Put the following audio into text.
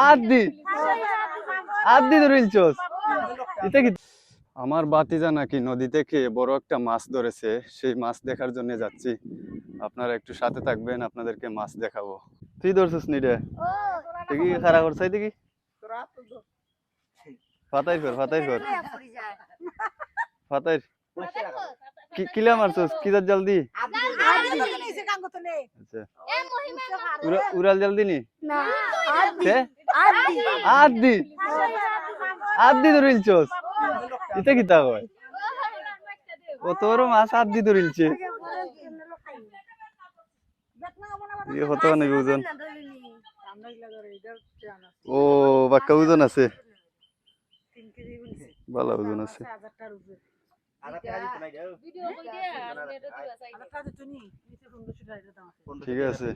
আদি আদি ধরিলছস এটা কি আমার বাতিজা নাকি নদী থেকে বড় একটা মাছ ধরেছে সেই মাছ দেখার জন্য যাচ্ছি আপনারা একটু সাথে থাকবেন আপনাদেরকে মাছ দেখাবো তুই ধরছিস নি রে দেখি খারাপ করছাই দেখি ফাতাই কর ফাতাই কিলা মারছস কি জলদি আচ্ছা উড়াল জলদি নি আদি আদি ধরিলছস এটা কি তা কয় ও তোর মাছ আদি ধরিলছে ये होता नहीं ওজন ও বাক্কা ওজন আছে ভালো ওজন আছে ঠিক আছে